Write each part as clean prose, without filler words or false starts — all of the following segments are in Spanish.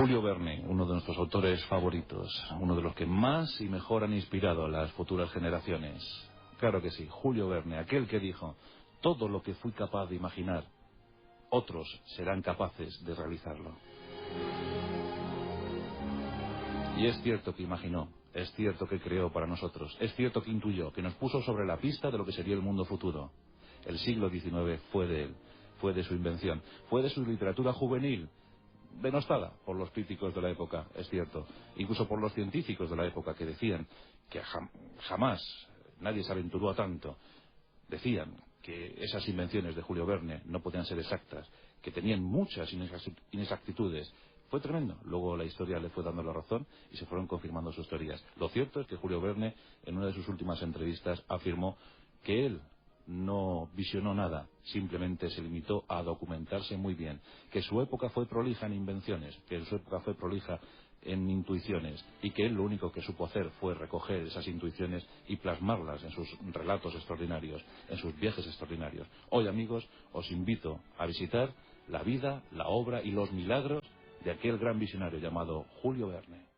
Julio Verne, uno de nuestros autores favoritos, uno de los que más y mejor han inspirado a las futuras generaciones. Claro que sí, Julio Verne, aquel que dijo: todo lo que fui capaz de imaginar, otros serán capaces de realizarlo. Y es cierto que imaginó, es cierto que creó para nosotros, es cierto que intuyó, que nos puso sobre la pista de lo que sería el mundo futuro. El siglo XIX fue de él, fue de su invención, fue de su literatura juvenil, denostada por los críticos de la época, es cierto, incluso por los científicos de la época, que decían que jamás nadie se aventuró a tanto. Decían que esas invenciones de Julio Verne no podían ser exactas, que tenían muchas inexactitudes. Fue tremendo. Luego la historia le fue dando la razón y se fueron confirmando sus teorías. Lo cierto es que Julio Verne, en una de sus últimas entrevistas, afirmó que él no visionó nada, simplemente se limitó a documentarse muy bien, que su época fue prolija en invenciones, que su época fue prolija en intuiciones, y que él lo único que supo hacer fue recoger esas intuiciones y plasmarlas en sus relatos extraordinarios, en sus viajes extraordinarios. Hoy, amigos, os invito a visitar la vida, la obra y los milagros de aquel gran visionario llamado Julio Verne.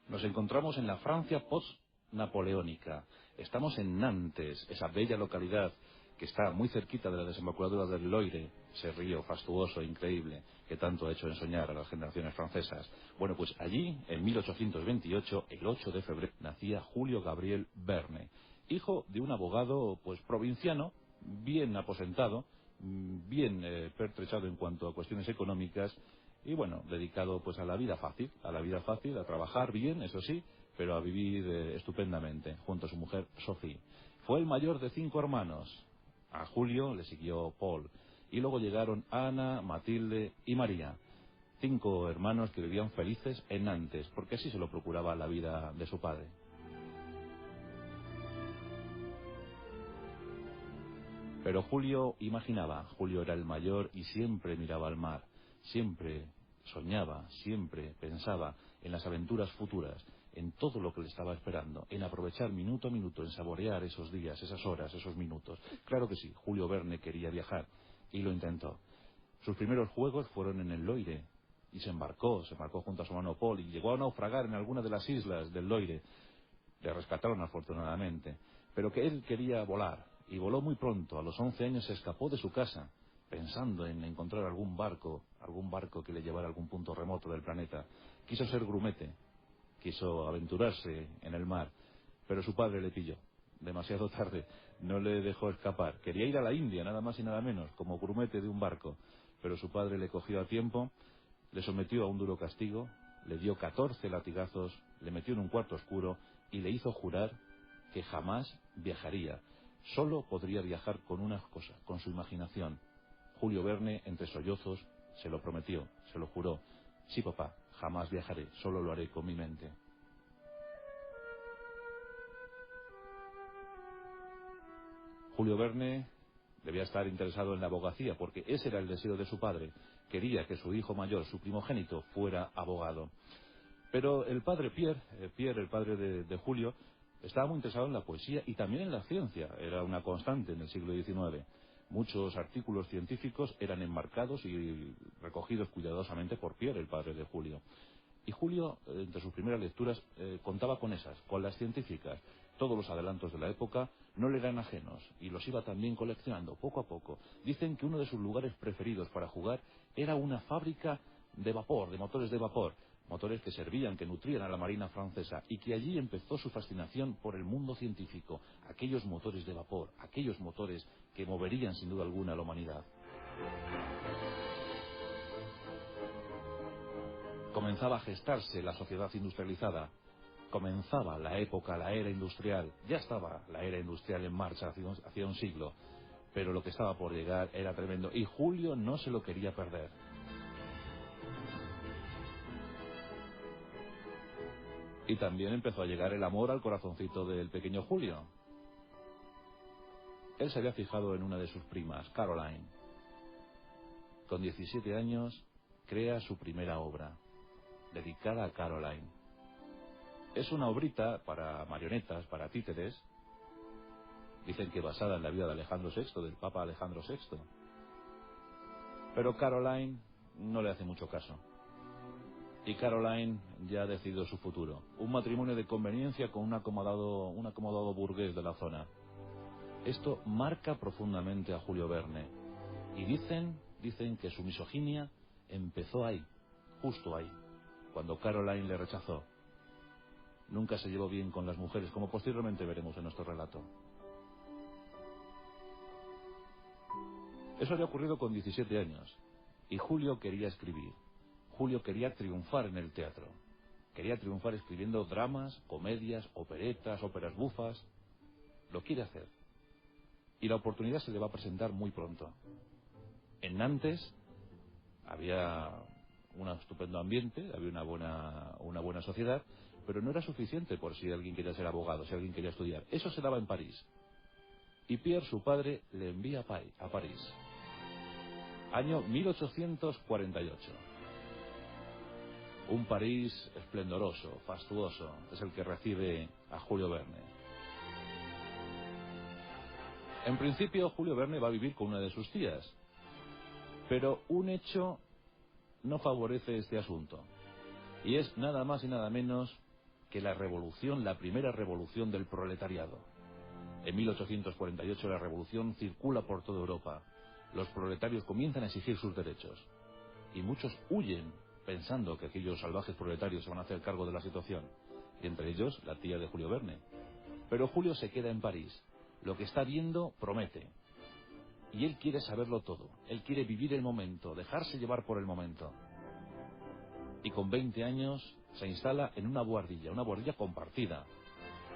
Nos encontramos en la Francia post-napoleónica. Estamos en Nantes, esa bella localidad que está muy cerquita de la desembocadura del Loire, ese río fastuoso e increíble que tanto ha hecho ensoñar a las generaciones francesas. Bueno, pues allí, en 1828, el 8 de febrero, nacía Julio Gabriel Verne, hijo de un abogado pues provinciano, bien aposentado, bien pertrechado en cuanto a cuestiones económicas, y bueno, dedicado pues a la vida fácil, a trabajar bien, eso sí, pero a vivir estupendamente, junto a su mujer Sophie. Fue el mayor de 5 hermanos. A Julio le siguió Paul, y luego llegaron Ana, Matilde y María, 5 hermanos que vivían felices en Nantes, porque así se lo procuraba la vida de su padre. Pero Julio imaginaba, Julio era el mayor y siempre miraba al mar, siempre soñaba, siempre pensaba en las aventuras futuras, en todo lo que le estaba esperando, en aprovechar minuto a minuto, en saborear esos días, esas horas, esos minutos. Claro que sí, Julio Verne quería viajar y lo intentó. Sus primeros juegos fueron en el Loire y se embarcó junto a su hermano Paul y llegó a naufragar en alguna de las islas del Loire. Le rescataron afortunadamente, pero que él quería volar, y voló muy pronto. A los 11 años se escapó de su casa, pensando en encontrar algún barco que le llevara a algún punto remoto del planeta. Quiso ser grumete, quiso aventurarse en el mar, pero su padre le pilló, demasiado tarde, no le dejó escapar. Quería ir a la India, nada más y nada menos, como grumete de un barco, pero su padre le cogió a tiempo, le sometió a un duro castigo, le dio 14 latigazos, le metió en un cuarto oscuro y le hizo jurar que jamás viajaría. Solo podría viajar con una cosa, con su imaginación. Julio Verne, entre sollozos, se lo prometió, se lo juró. Sí, papá, jamás viajaré, solo lo haré con mi mente. Julio Verne debía estar interesado en la abogacía, porque ese era el deseo de su padre. Quería que su hijo mayor, su primogénito, fuera abogado. Pero el padre Pierre, el padre de Julio, estaba muy interesado en la poesía y también en la ciencia. Era una constante en el siglo XIX. Muchos artículos científicos eran enmarcados y recogidos cuidadosamente por Pierre, el padre de Julio. Y Julio, entre sus primeras lecturas, contaba con esas, con las científicas. Todos los adelantos de la época no le eran ajenos y los iba también coleccionando poco a poco. Dicen que uno de sus lugares preferidos para jugar era una fábrica de vapor, de motores de vapor, motores que servían, que nutrían a la marina francesa, y que allí empezó su fascinación por el mundo científico, aquellos motores de vapor, aquellos motores que moverían sin duda alguna a la humanidad. Comenzaba a gestarse la sociedad industrializada. Comenzaba la época, la era industrial. Ya estaba la era industrial en marcha hacía un siglo. Pero lo que estaba por llegar era tremendo. Y Julio no se lo quería perder. Y también empezó a llegar el amor al corazoncito del pequeño Julio. Él se había fijado en una de sus primas, Caroline. Con 17 años crea su primera obra, dedicada a Caroline. Es una obrita para marionetas, para títeres, dicen que basada en la vida de Alejandro VI, del Papa Alejandro VI. Pero Caroline no le hace mucho caso. Y Caroline ya ha decidido su futuro. Un matrimonio de conveniencia con un acomodado burgués de la zona. Esto marca profundamente a Julio Verne. Y dicen que su misoginia empezó ahí, justo ahí, cuando Caroline le rechazó. Nunca se llevó bien con las mujeres, como posteriormente veremos en nuestro relato. Eso había ocurrido con 17 años. Y Julio quería escribir. Julio quería triunfar en el teatro. Quería triunfar escribiendo dramas, comedias, operetas, óperas bufas. Lo quiere hacer. Y la oportunidad se le va a presentar muy pronto. En Nantes había un estupendo ambiente, había una buena sociedad, pero no era suficiente por si alguien quería ser abogado, si alguien quería estudiar. Eso se daba en París. Y Pierre, su padre, le envía a París. Año 1848. Un París esplendoroso, fastuoso, es el que recibe a Julio Verne. En principio, Julio Verne va a vivir con una de sus tías, pero un hecho no favorece este asunto, y es nada más y nada menos que la primera revolución del proletariado. En 1848 la revolución circula por toda Europa. Los proletarios comienzan a exigir sus derechos, y muchos huyen pensando que aquellos salvajes proletarios se van a hacer cargo de la situación, y entre ellos la tía de Julio Verne. Pero Julio se queda en París. Lo que está viendo promete, y él quiere saberlo todo. Él quiere vivir el momento, dejarse llevar por el momento. Y con 20 años se instala en una buhardilla compartida,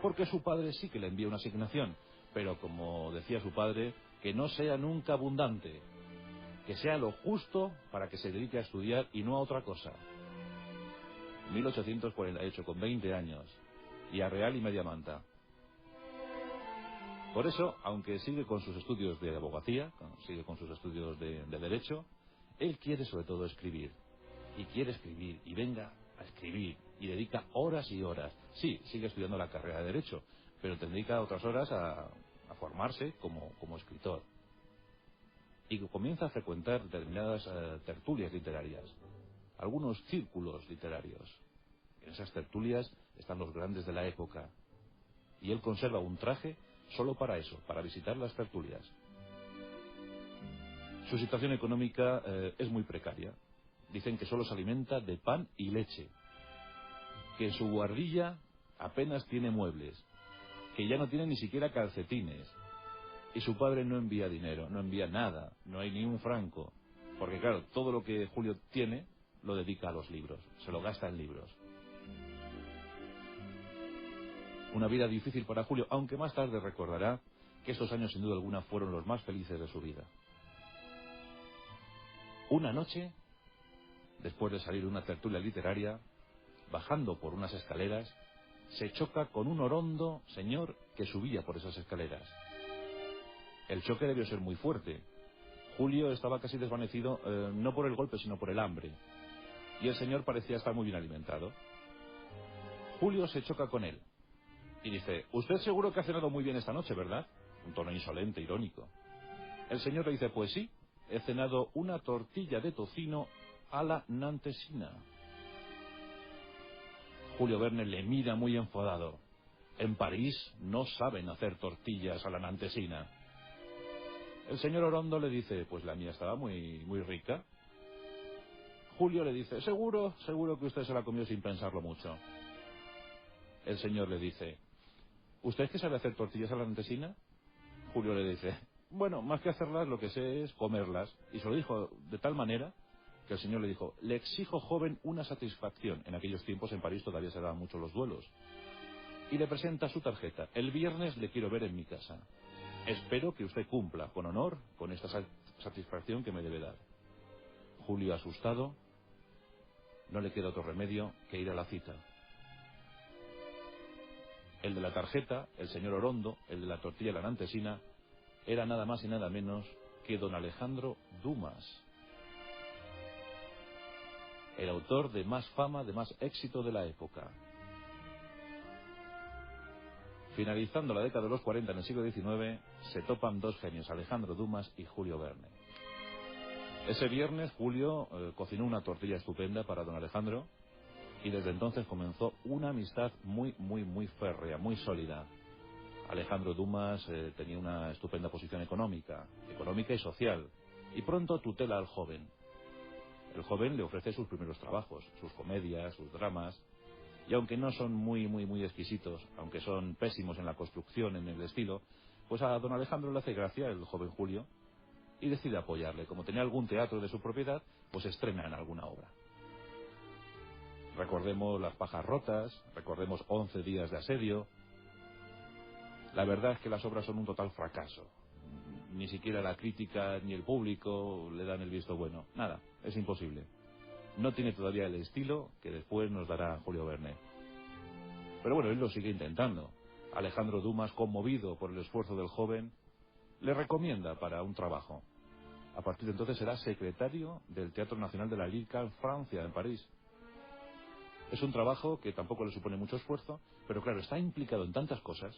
porque su padre sí que le envía una asignación, pero como decía su padre, que no sea nunca abundante, que sea lo justo para que se dedique a estudiar y no a otra cosa. 1848, con 20 años, y a real y media manta. Por eso, aunque sigue con sus estudios de abogacía, sigue con sus estudios de derecho, él quiere sobre todo escribir. Y quiere escribir, y venga a escribir, y dedica horas y horas. Sí, sigue estudiando la carrera de derecho, pero dedica otras horas a formarse como escritor. Y comienza a frecuentar determinadas tertulias literarias, algunos círculos literarios. En esas tertulias están los grandes de la época, y él conserva un traje solo para eso, para visitar las tertulias. Su situación económica es muy precaria. Dicen que solo se alimenta de pan y leche, que en su buhardilla apenas tiene muebles, que ya no tiene ni siquiera calcetines. Y su padre no envía dinero, no envía nada, no hay ni un franco, porque claro, todo lo que Julio tiene lo dedica a los libros, se lo gasta en libros. Una vida difícil para Julio, aunque más tarde recordará que estos años sin duda alguna fueron los más felices de su vida. Una noche, después de salir de una tertulia literaria, bajando por unas escaleras, se choca con un orondo señor que subía por esas escaleras. El choque debió ser muy fuerte. Julio estaba casi desvanecido, no por el golpe, sino por el hambre. Y el señor parecía estar muy bien alimentado. Julio se choca con él y dice: «Usted seguro que ha cenado muy bien esta noche, ¿verdad?». Un tono insolente, irónico. El señor le dice: «Pues sí, he cenado una tortilla de tocino a la nantesina». Julio Verne le mira muy enfadado. En París no saben hacer tortillas a la nantesina. El señor Orondo le dice: «Pues la mía estaba muy rica». Julio le dice: seguro que usted se la comió sin pensarlo mucho». El señor le dice: «¿Usted es que sabe hacer tortillas a la nantesina?». Julio le dice: «Bueno, más que hacerlas, lo que sé es comerlas». Y se lo dijo de tal manera que el señor le dijo: «Le exijo, joven, una satisfacción». En aquellos tiempos en París todavía se daban mucho los duelos. Y le presenta su tarjeta: «El viernes le quiero ver en mi casa. Espero que usted cumpla con honor con esta satisfacción que me debe dar». Julio, asustado, no le queda otro remedio que ir a la cita. El de la tarjeta, el señor Orondo, el de la tortilla de la nantesina, era nada más y nada menos que don Alejandro Dumas, el autor de más fama, de más éxito de la época. Finalizando la década de los 40 en el siglo XIX, se topan dos genios, Alejandro Dumas y Julio Verne. Ese viernes, Julio cocinó una tortilla estupenda para don Alejandro y desde entonces comenzó una amistad muy férrea, muy sólida. Alejandro Dumas tenía una estupenda posición económica y social, y pronto tutela al joven. El joven le ofrece sus primeros trabajos, sus comedias, sus dramas, y aunque no son muy exquisitos, aunque son pésimos en la construcción, en el estilo, pues a don Alejandro le hace gracia el joven Julio y decide apoyarle. Como tenía algún teatro de su propiedad, pues estrena en alguna obra. Recordemos Las pajas rotas, recordemos 11 días de asedio. La verdad es que las obras son un total fracaso. Ni siquiera la crítica ni el público le dan el visto bueno. Nada, es imposible. No tiene todavía el estilo que después nos dará Julio Verne. Pero bueno, él lo sigue intentando. Alejandro Dumas, conmovido por el esfuerzo del joven, le recomienda para un trabajo. A partir de entonces será secretario del Teatro Nacional de la Lírica en Francia, en París. Es un trabajo que tampoco le supone mucho esfuerzo, pero claro, está implicado en tantas cosas.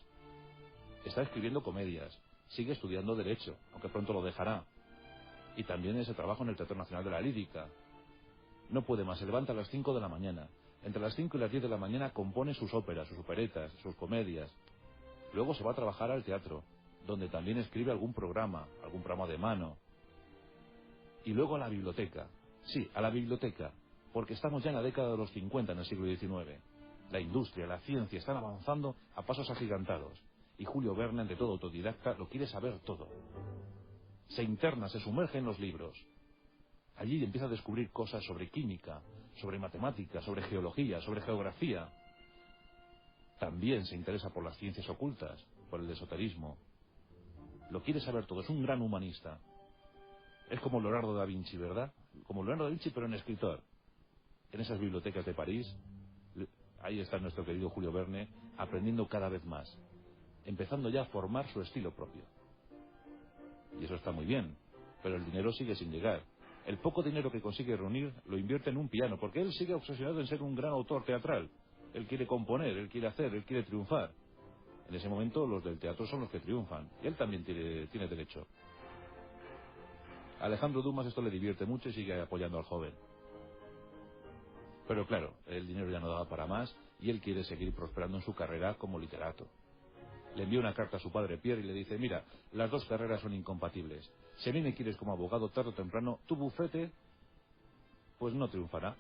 Está escribiendo comedias, sigue estudiando Derecho, aunque pronto lo dejará. Y también ese trabajo en el Teatro Nacional de la Lírica. No puede más, se levanta a las 5 de la mañana. Entre las 5 y las 10 de la mañana compone sus óperas, sus operetas, sus comedias. Luego se va a trabajar al teatro, donde también escribe algún programa de mano. Y luego a la biblioteca. Sí, a la biblioteca, porque estamos ya en la década de los 50 en el siglo XIX. La industria, la ciencia están avanzando a pasos agigantados. Y Julio Verne, ante todo autodidacta, lo quiere saber todo. Se interna, se sumerge en los libros. Allí empieza a descubrir cosas sobre química, sobre matemáticas, sobre geología, sobre geografía. También se interesa por las ciencias ocultas, por el esoterismo. Lo quiere saber todo, es un gran humanista. Es como Leonardo da Vinci, ¿verdad? Como Leonardo da Vinci, pero en escritor. En esas bibliotecas de París, ahí está nuestro querido Julio Verne, aprendiendo cada vez más, empezando ya a formar su estilo propio. Y eso está muy bien, pero el dinero sigue sin llegar. El poco dinero que consigue reunir lo invierte en un piano, porque él sigue obsesionado en ser un gran autor teatral. Él quiere componer, él quiere hacer, él quiere triunfar. En ese momento los del teatro son los que triunfan, y él también tiene derecho. A Alejandro Dumas esto le divierte mucho y sigue apoyando al joven. Pero claro, el dinero ya no daba para más, y él quiere seguir prosperando en su carrera como literato. Le envía una carta a su padre Pierre y le dice: mira, las dos carreras son incompatibles. Si a mí me quieres como abogado, tarde o temprano, tu bufete, pues no triunfará.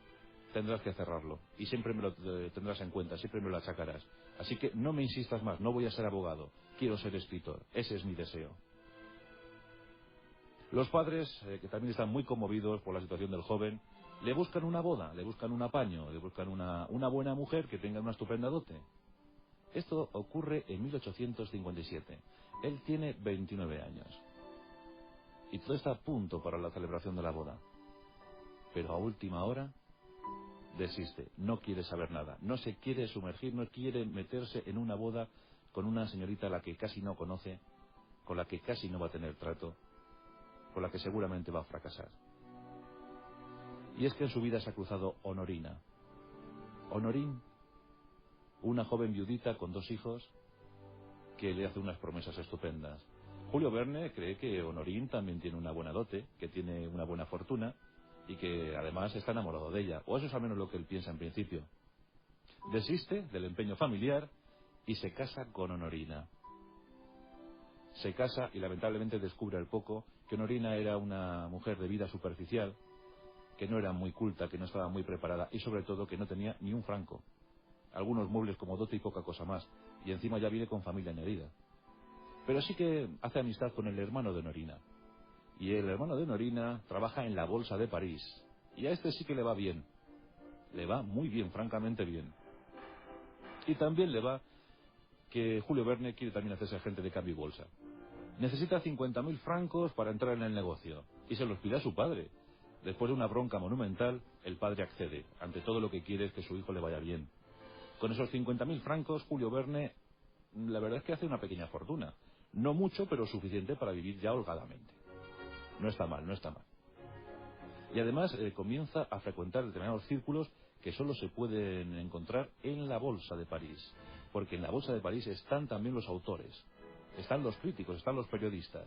Tendrás que cerrarlo. Y siempre me lo tendrás en cuenta, siempre me lo achacarás. Así que no me insistas más, no voy a ser abogado. Quiero ser escritor. Ese es mi deseo. Los padres, que también están muy conmovidos por la situación del joven, le buscan una boda, le buscan un apaño, le buscan una buena mujer que tenga una estupenda dote. Esto ocurre en 1857. Él tiene 29 años. Y todo está a punto para la celebración de la boda. Pero a última hora desiste, no quiere saber nada, no se quiere sumergir, no quiere meterse en una boda con una señorita a la que casi no conoce, con la que casi no va a tener trato, con la que seguramente va a fracasar. Y es que en su vida se ha cruzado Honorina. Honorín, una joven viudita con 2 hijos que le hace unas promesas estupendas. Julio Verne cree que Honorín también tiene una buena dote, que tiene una buena fortuna y que además está enamorado de ella, o eso es al menos lo que él piensa en principio. Desiste del empeño familiar y se casa con Honorina. Se casa y lamentablemente descubre al poco que Honorina era una mujer de vida superficial, que no era muy culta, que no estaba muy preparada y sobre todo que no tenía ni un franco. Algunos muebles como dote y poca cosa más, y encima ya viene con familia añadida. Pero sí que hace amistad con el hermano de Honorina. Y el hermano de Honorina trabaja en la Bolsa de París. Y a este sí que le va bien. Le va muy bien, francamente bien. Y también le va que Julio Verne quiere también hacerse agente de cambio y bolsa. Necesita 50.000 francos para entrar en el negocio. Y se los pide a su padre. Después de una bronca monumental, el padre accede. Ante todo lo que quiere es que su hijo le vaya bien. Con esos 50.000 francos, Julio Verne, la verdad es que hace una pequeña fortuna. No mucho, pero suficiente para vivir ya holgadamente. No está mal, no está mal. Y además comienza a frecuentar determinados círculos que solo se pueden encontrar en la Bolsa de París. porque en la Bolsa de París están también los autores, están los críticos, están los periodistas.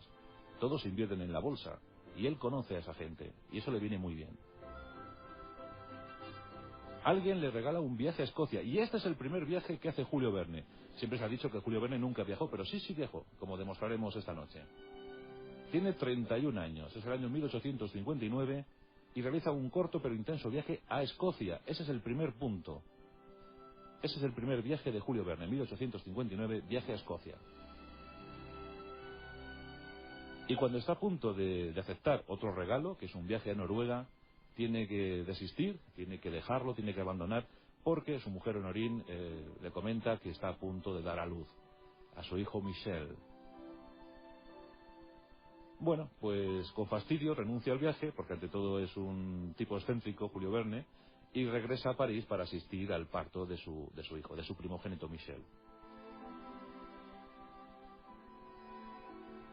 Todos invierten en la bolsa y él conoce a esa gente y eso le viene muy bien. Alguien le regala un viaje a Escocia y este es el primer viaje que hace Julio Verne. Siempre se ha dicho que Julio Verne nunca viajó, pero sí viajó, como demostraremos esta noche. Tiene 31 años, es el año 1859 y realiza un corto pero intenso viaje a Escocia. Ese es el primer punto. Ese es el primer viaje de Julio Verne, 1859, viaje a Escocia. Y cuando está a punto de aceptar otro regalo, que es un viaje a Noruega, tiene que desistir, tiene que dejarlo, tiene que abandonar, porque su mujer Honorine le comenta que está a punto de dar a luz a su hijo Michel. Bueno, pues con fastidio renuncia al viaje, porque ante todo es un tipo excéntrico, Julio Verne, y regresa a París para asistir al parto de su hijo, de su primogénito Michel.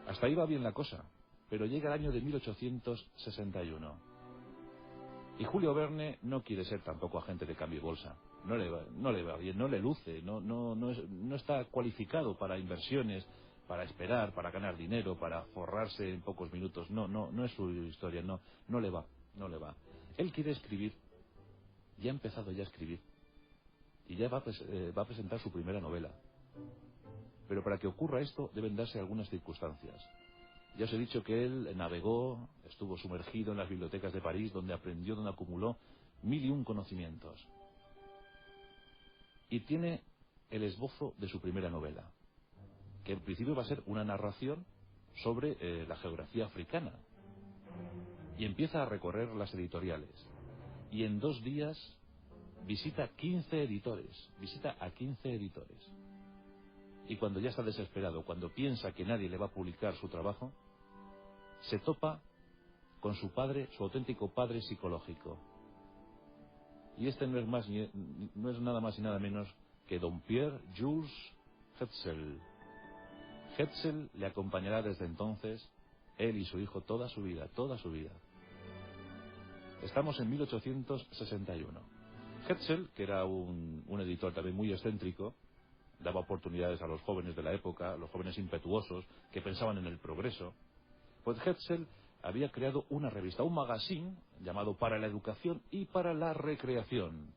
Hasta ahí va bien la cosa, pero llega el año de 1861. Y Julio Verne no quiere ser tampoco agente de cambio y bolsa. No le va bien, no le luce, no está cualificado para inversiones, para esperar, para ganar dinero, para forrarse en pocos minutos. No es su historia, no le va. Él quiere escribir, ya ha empezado ya a escribir, y ya va a presentar su primera novela. Pero para que ocurra esto deben darse algunas circunstancias. Ya os he dicho que él navegó, estuvo sumergido en las bibliotecas de París, donde aprendió, donde acumuló 1001 conocimientos. Y tiene el esbozo de su primera novela, que en principio va a ser una narración sobre la geografía africana. Y empieza a recorrer las editoriales. Y en 2 días visita 15 editores. Visita a 15 editores. Y cuando ya está desesperado, cuando piensa que nadie le va a publicar su trabajo, se topa con su padre, su auténtico padre psicológico. Y este no es nada más y nada menos que don Pierre Jules Hetzel. Hetzel le acompañará desde entonces, él y su hijo, toda su vida. Estamos en 1861. Hetzel, que era un editor también muy excéntrico, daba oportunidades a los jóvenes de la época, a los jóvenes impetuosos, que pensaban en el progreso. Pues Hetzel había creado una revista, un magazine, llamado Para la Educación y para la Recreación.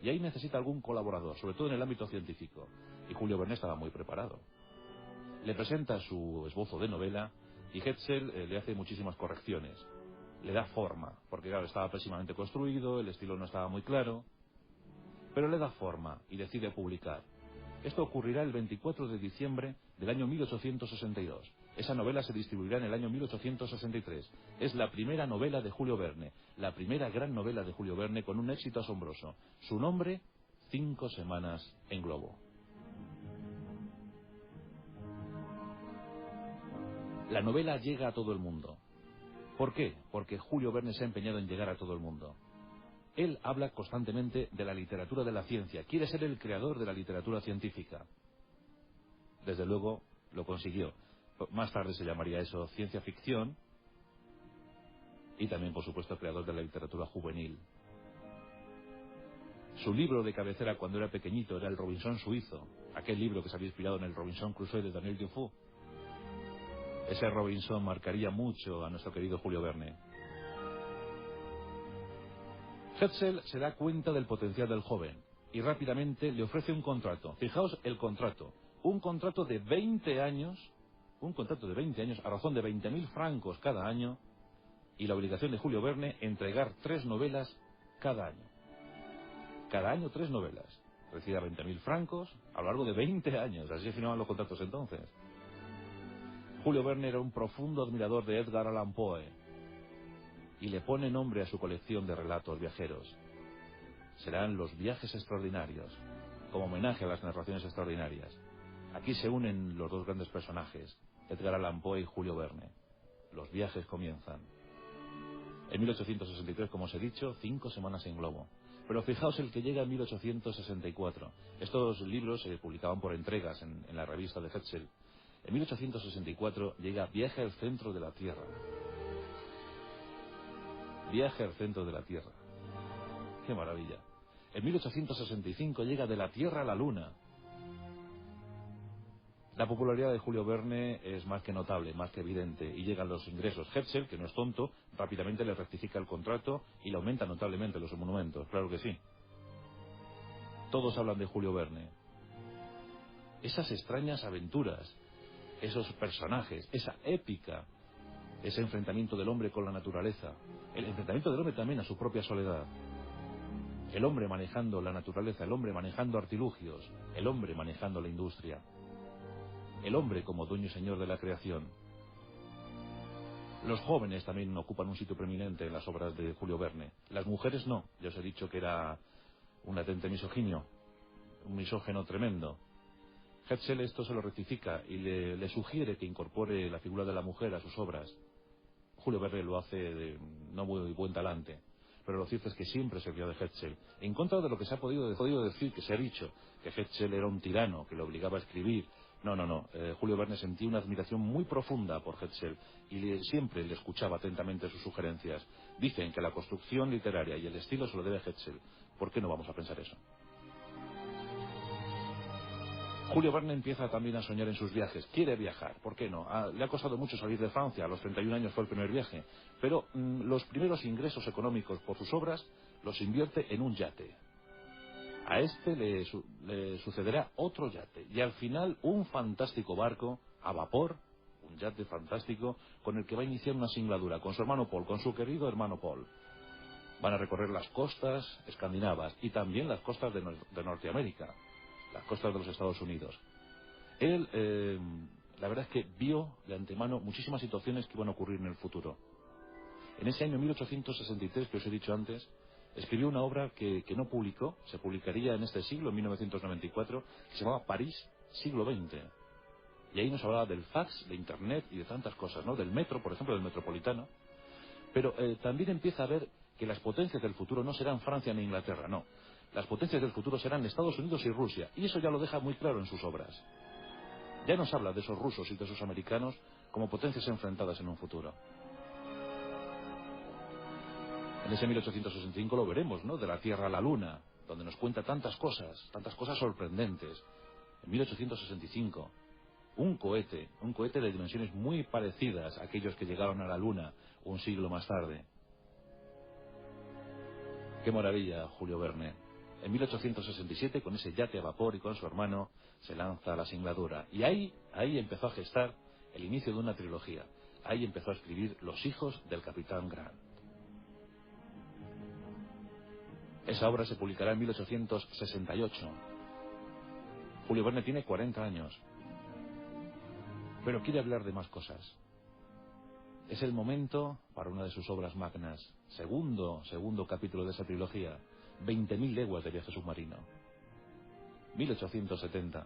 Y ahí necesita algún colaborador, sobre todo en el ámbito científico. Y Julio Verne estaba muy preparado. Le presenta su esbozo de novela y Hetzel le hace muchísimas correcciones. Le da forma, porque claro, estaba pésimamente construido, el estilo no estaba muy claro, pero le da forma y decide publicar. Esto ocurrirá el 24 de diciembre del año 1862. Esa novela se distribuirá en el año 1863. Es la primera novela de Julio Verne, la primera gran novela de Julio Verne con un éxito asombroso. Su nombre, 5 semanas en globo. La novela llega a todo el mundo. ¿Por qué? Porque Julio Verne se ha empeñado en llegar a todo el mundo. Él habla constantemente de la literatura de la ciencia. Quiere ser el creador de la literatura científica. Desde luego, lo consiguió. Más tarde se llamaría eso ciencia ficción. Y también, por supuesto, creador de la literatura juvenil. Su libro de cabecera cuando era pequeñito era El Robinson suizo. Aquel libro que se había inspirado en el Robinson Crusoe de Daniel Defoe. Ese Robinson marcaría mucho a nuestro querido Julio Verne. Hetzel se da cuenta del potencial del joven y rápidamente le ofrece un contrato. Fijaos el contrato. Un contrato de 20 años, a razón de 20.000 francos cada año, y la obligación de Julio Verne entregar 3 novelas cada año. Cada año 3 novelas. Recibe 20.000 francos a lo largo de 20 años. Así se firmaban los contratos entonces. Julio Verne era un profundo admirador de Edgar Allan Poe y le pone nombre a su colección de relatos viajeros. Serán Los viajes extraordinarios, como homenaje a las narraciones extraordinarias. Aquí se unen los 2 grandes personajes, Edgar Allan Poe y Julio Verne. Los viajes comienzan. En 1863, como os he dicho, 5 semanas en globo. Pero fijaos el que llega en 1864. Estos libros se publicaban por entregas en la revista de Hetzel. En 1864 llega Viaje al centro de la Tierra. Viaje al centro de la Tierra. ¡Qué maravilla! En 1865 llega De la Tierra a la Luna. La popularidad de Julio Verne es más que notable, más que evidente, y llegan los ingresos. Hetzel, que no es tonto, rápidamente le rectifica el contrato y le aumenta notablemente los monumentos, claro que sí. Todos hablan de Julio Verne. Esas extrañas aventuras, esos personajes, esa épica, ese enfrentamiento del hombre con la naturaleza, el enfrentamiento del hombre también a su propia soledad. El hombre manejando la naturaleza, el hombre manejando artilugios, el hombre manejando la industria. El hombre como dueño y señor de la creación. Los jóvenes también ocupan un sitio preeminente en las obras de Julio Verne. Las mujeres no. Ya os he dicho que era un latente misoginio, un misógeno tremendo. Hetzel esto se lo rectifica y le sugiere que incorpore la figura de la mujer a sus obras. Julio Verne lo hace de no muy buen talante, pero lo cierto es que siempre se rió de Hetzel, en contra de lo que se ha podido decir, que se ha dicho, que Hetzel era un tirano, que le obligaba a escribir. No. Julio Verne sentía una admiración muy profunda por Hetzel y siempre le escuchaba atentamente sus sugerencias. Dicen que la construcción literaria y el estilo se lo debe a Hetzel. ¿Por qué no vamos a pensar eso? Julio Verne empieza también a soñar en sus viajes. Quiere viajar, ¿por qué no? Le ha costado mucho salir de Francia, a los 31 años fue el primer viaje. Pero los primeros ingresos económicos por sus obras los invierte en un yate. A este le sucederá otro yate. Y al final un fantástico barco a vapor, un yate fantástico, con el que va a iniciar una singladura con su hermano Paul, con su querido hermano Paul. Van a recorrer las costas escandinavas y también las costas de Norteamérica, las costas de los Estados Unidos. Él, la verdad es que vio de antemano muchísimas situaciones que iban a ocurrir en el futuro. En ese año 1863, que os he dicho antes, escribió una obra que no publicó, se publicaría en este siglo, en 1994, que se llamaba París, siglo XX. Y ahí nos hablaba del fax, de Internet y de tantas cosas, ¿no? Del metro, por ejemplo, del metropolitano. Pero también empieza a ver que las potencias del futuro no serán Francia ni Inglaterra, no. Las potencias del futuro serán Estados Unidos y Rusia, y eso ya lo deja muy claro en sus obras. Ya nos habla de esos rusos y de esos americanos como potencias enfrentadas en un futuro. En ese 1865 lo veremos, ¿no? De la Tierra a la Luna, donde nos cuenta tantas cosas sorprendentes. En 1865, un cohete de dimensiones muy parecidas a aquellos que llegaron a la Luna un siglo más tarde. ¡Qué maravilla, Julio Verne! En 1867, con ese yate a vapor y con su hermano, se lanza a la singladura. Y ahí empezó a gestar el inicio de una trilogía. Ahí empezó a escribir Los hijos del Capitán Grant. Esa obra se publicará en 1868. Julio Verne tiene 40 años. Pero quiere hablar de más cosas. Es el momento para una de sus obras magnas. Segundo capítulo de esa trilogía. 20.000 leguas de viaje submarino. 1870.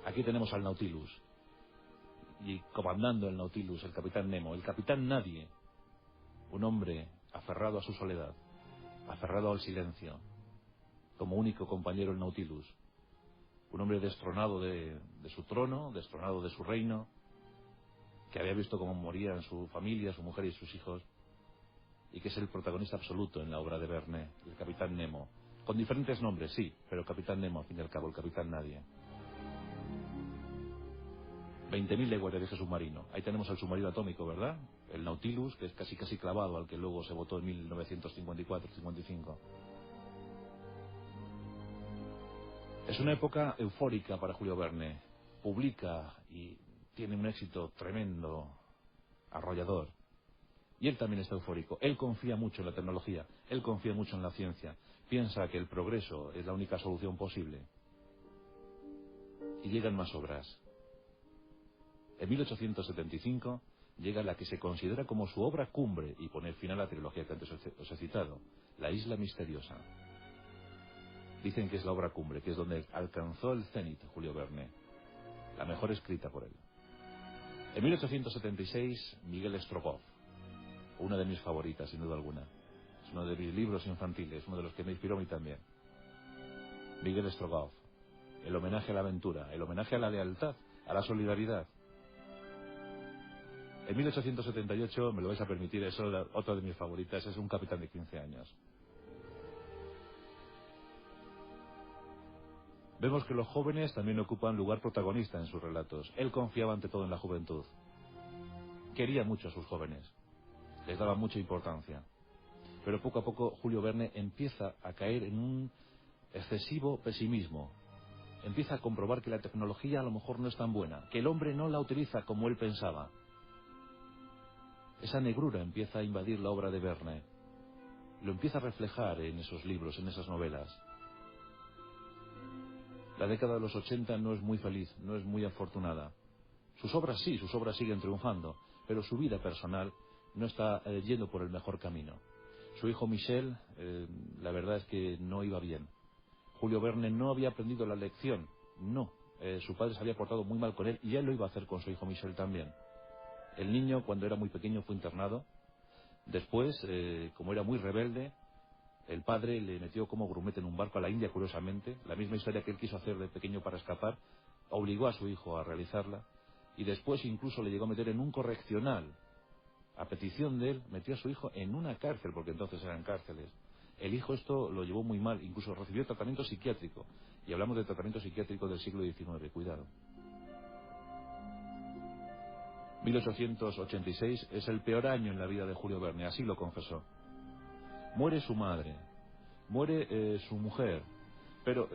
Aquí tenemos al Nautilus. Y comandando el Nautilus, el capitán Nemo, el capitán Nadie. Un hombre aferrado a su soledad, aferrado al silencio, como único compañero el Nautilus. Un hombre destronado de su trono, destronado de su reino, que había visto cómo morían su familia, su mujer y sus hijos, y que es el protagonista absoluto en la obra de Verne, el capitán Nemo. Con diferentes nombres, sí, pero capitán Nemo, al fin y al cabo, el capitán Nadie. 20.000 leguas de viaje submarino. Ahí tenemos el submarino atómico, ¿verdad? El Nautilus, que es casi clavado al que luego se votó en 1954-55. Es una época eufórica para Julio Verne. Publica y tiene un éxito tremendo, arrollador. Y él también está eufórico. Él confía mucho en la tecnología, él confía mucho en la ciencia. Piensa que el progreso es la única solución posible. Y llegan más obras. En 1875 llega la que se considera como su obra cumbre y pone fin a la trilogía que antes os he citado, La isla misteriosa. Dicen que es la obra cumbre, que es donde alcanzó el cenit Julio Verne, la mejor escrita por él. En 1876, Miguel Strogoff, una de mis favoritas, sin duda alguna. Es uno de mis libros infantiles, uno de los que me inspiró a mí también. Miguel Strogoff, el homenaje a la aventura, el homenaje a la lealtad, a la solidaridad. En 1878, me lo vais a permitir, eso, otra de mis favoritas, es Un capitán de 15 años. Vemos que los jóvenes también ocupan lugar protagonista en sus relatos. Él confiaba ante todo en la juventud. Quería mucho a sus jóvenes. Les daba mucha importancia. Pero poco a poco Julio Verne empieza a caer en un excesivo pesimismo. Empieza a comprobar que la tecnología a lo mejor no es tan buena, que el hombre no la utiliza como él pensaba. Esa negrura empieza a invadir la obra de Verne. Lo empieza a reflejar en esos libros, en esas novelas. La década de los 80 no es muy feliz, no es muy afortunada. Sus obras sí, sus obras siguen triunfando, pero su vida personal no está yendo por el mejor camino. Su hijo Michel, la verdad es que no iba bien. Julio Verne no había aprendido la lección, no. Su padre se había portado muy mal con él y él lo iba a hacer con su hijo Michel también. El niño, cuando era muy pequeño, fue internado. Después, como era muy rebelde, el padre le metió como grumete en un barco a la India, curiosamente. La misma historia que él quiso hacer de pequeño para escapar, obligó a su hijo a realizarla. Y después incluso le llegó a meter en un correccional. A petición de él, metió a su hijo en una cárcel, porque entonces eran cárceles. El hijo esto lo llevó muy mal, incluso recibió tratamiento psiquiátrico. Y hablamos de tratamiento psiquiátrico del siglo XIX, cuidado. 1886 es el peor año en la vida de Julio Verne, así lo confesó. Muere su madre, muere su mujer, pero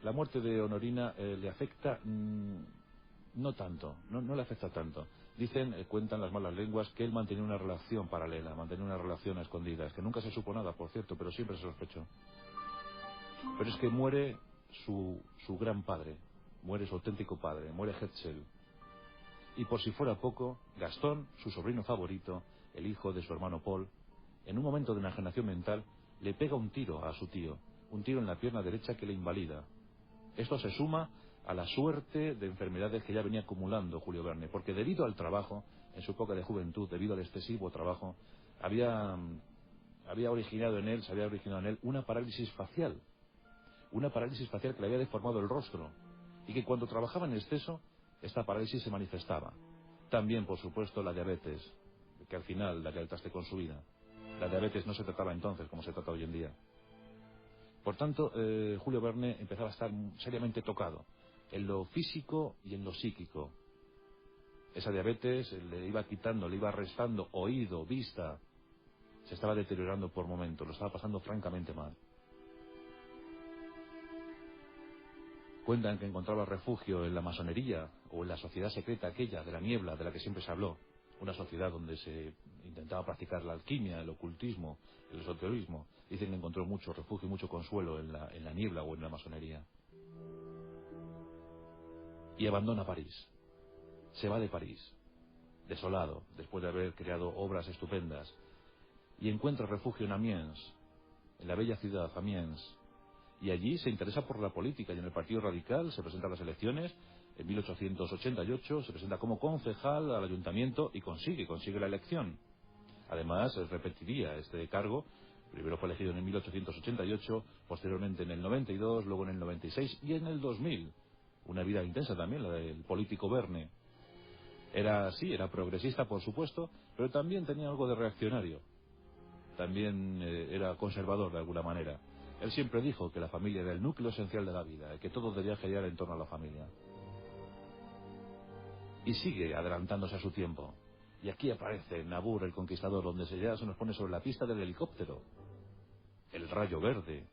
la muerte de Honorina le afecta no tanto, no le afecta tanto. Dicen, cuentan las malas lenguas, que él mantenía una relación paralela, mantenía una relación a escondidas, que nunca se supo nada, por cierto, pero siempre se sospechó. Pero es que muere su gran padre, muere su auténtico padre, muere Hetzel. Y por si fuera poco, Gastón, su sobrino favorito, el hijo de su hermano Paul, en un momento de enajenación mental, le pega un tiro a su tío, un tiro en la pierna derecha que le invalida. Esto se suma a la suerte de enfermedades que ya venía acumulando Julio Verne, porque debido al trabajo, en su época de juventud, debido al excesivo trabajo, se había originado en él una parálisis facial que le había deformado el rostro, y que cuando trabajaba en exceso, esta parálisis se manifestaba. También, por supuesto, la diabetes, que al final daría el traste con su vida. La diabetes no se trataba entonces como se trata hoy en día. Por tanto, Julio Verne empezaba a estar seriamente tocado, en lo físico y en lo psíquico. Esa diabetes le iba quitando, le iba restando oído, vista. Se estaba deteriorando por momentos, lo estaba pasando francamente mal. Cuentan que encontraba refugio en la masonería o en la sociedad secreta aquella de la niebla de la que siempre se habló. Una sociedad donde se intentaba practicar la alquimia, el ocultismo, el esoterismo. Dicen que encontró mucho refugio y mucho consuelo en la niebla o en la masonería. Y abandona París. Se va de París, desolado, después de haber creado obras estupendas. Y encuentra refugio en Amiens, en la bella ciudad Amiens. Y allí se interesa por la política y en el Partido Radical se presenta a las elecciones. En 1888 se presenta como concejal al ayuntamiento y consigue la elección. Además, repetiría este cargo. Primero fue elegido en 1888, posteriormente en el 92, luego en el 96 y en el 2000. Una vida intensa también, la del político Verne. Era progresista, por supuesto, pero también tenía algo de reaccionario. También era conservador de alguna manera. Él siempre dijo que la familia era el núcleo esencial de la vida, que todo debía girar en torno a la familia. Y sigue adelantándose a su tiempo. Y aquí aparece Nabur, el conquistador, donde se nos pone sobre la pista del helicóptero, el rayo verde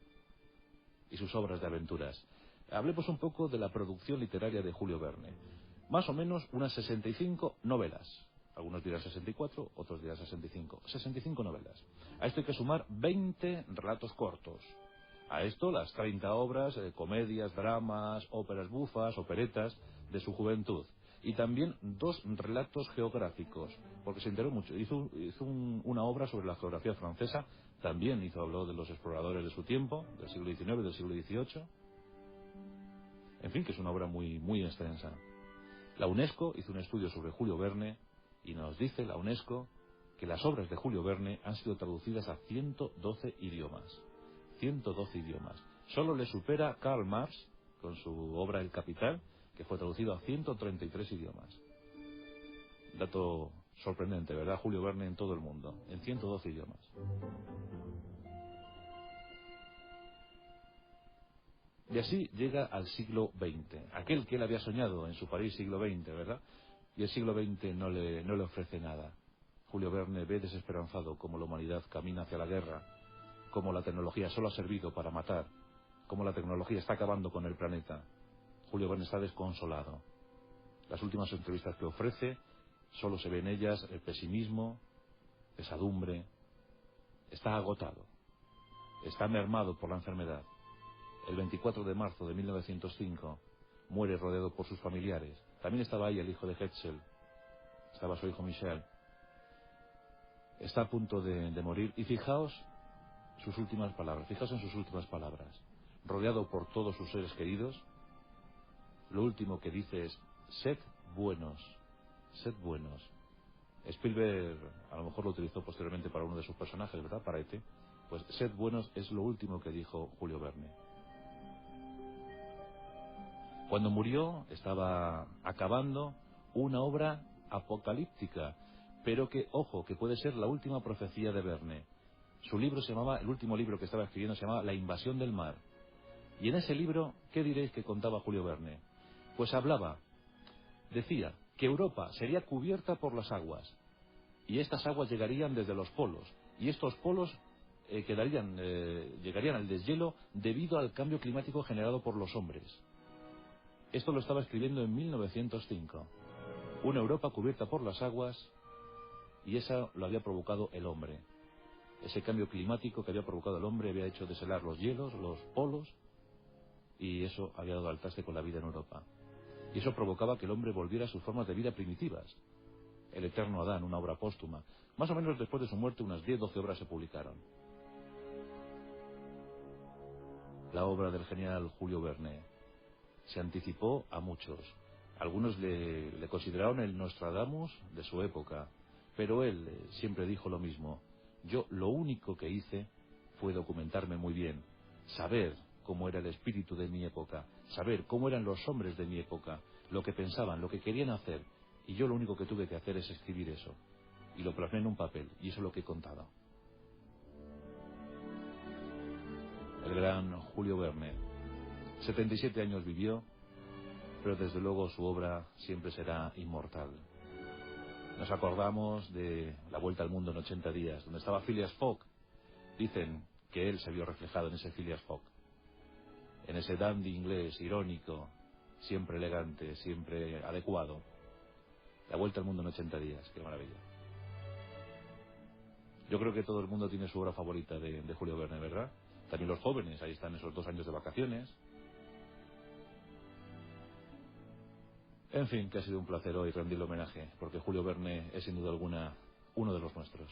y sus obras de aventuras. Hablemos un poco de la producción literaria de Julio Verne. Más o menos unas 65 novelas. Algunos dirán 64, otros dirán 65. 65 novelas. A esto hay que sumar 20 relatos cortos. A esto las 30 obras, comedias, dramas, óperas bufas, operetas de su juventud. Y también 2 relatos geográficos, porque se enteró mucho. Hizo una obra sobre la geografía francesa, también habló de los exploradores de su tiempo, del siglo XIX, del siglo XVIII. En fin, que es una obra muy, muy extensa. La UNESCO hizo un estudio sobre Julio Verne y nos dice la UNESCO que las obras de Julio Verne han sido traducidas a 112 idiomas. 112 idiomas. Solo le supera Karl Marx con su obra El Capital, que fue traducido a 133 idiomas. Dato sorprendente, ¿verdad? Julio Verne en todo el mundo, en 112 idiomas. Y así llega al siglo XX, aquel que él había soñado en su París siglo XX, ¿verdad? Y el siglo XX no le ofrece nada. Julio Verne ve desesperanzado cómo la humanidad camina hacia la guerra, cómo la tecnología solo ha servido para matar, cómo la tecnología está acabando con el planeta. Julio Verne está desconsolado. Las últimas entrevistas que ofrece, solo se ve en ellas el pesimismo, pesadumbre. Está agotado, está mermado por la enfermedad. El 24 de marzo de 1905 muere rodeado por sus familiares. También estaba ahí el hijo de Hetzel, estaba su hijo Michel. Está a punto de morir y fijaos en sus últimas palabras. Rodeado por todos sus seres queridos, lo último que dice es: sed buenos, sed buenos. Spielberg a lo mejor lo utilizó posteriormente para uno de sus personajes, ¿verdad? Para E.T. Pues sed buenos es lo último que dijo Julio Verne. Cuando murió estaba acabando una obra apocalíptica, pero que, ojo, que puede ser la última profecía de Verne. Su libro se llamaba, el último libro que estaba escribiendo se llamaba La invasión del mar. Y en ese libro, ¿qué diréis que contaba Julio Verne? Pues decía que Europa sería cubierta por las aguas, y estas aguas llegarían desde los polos, y estos polos llegarían al deshielo debido al cambio climático generado por los hombres. Esto lo estaba escribiendo en 1905. Una Europa cubierta por las aguas, y eso lo había provocado el hombre. Ese cambio climático que había provocado el hombre había hecho deshelar los hielos, los polos, y eso había dado al traste con la vida en Europa. Y eso provocaba que el hombre volviera a sus formas de vida primitivas. El eterno Adán, una obra póstuma. Más o menos después de su muerte, unas 10-12 obras se publicaron. La obra del genial Julio Verne se anticipó a muchos. Algunos le consideraron el Nostradamus de su época, pero él siempre dijo lo mismo: yo lo único que hice fue documentarme muy bien, saber cómo era el espíritu de mi época, saber cómo eran los hombres de mi época, lo que pensaban, lo que querían hacer, y yo lo único que tuve que hacer es escribir eso, y lo plasmé en un papel, y eso es lo que he contado. El gran Julio Verne, 77 años vivió, pero desde luego su obra siempre será inmortal. Nos acordamos de La Vuelta al Mundo en 80 días, donde estaba Phileas Fogg. Dicen que él se vio reflejado en ese Phileas Fogg, en ese dandy inglés irónico, siempre elegante, siempre adecuado. La Vuelta al Mundo en 80 días, qué maravilla. Yo creo que todo el mundo tiene su obra favorita de Julio Verne, ¿verdad? También los jóvenes, ahí están esos 2 años de vacaciones. En fin, que ha sido un placer hoy rendirle homenaje, porque Julio Verne es sin duda alguna uno de los nuestros.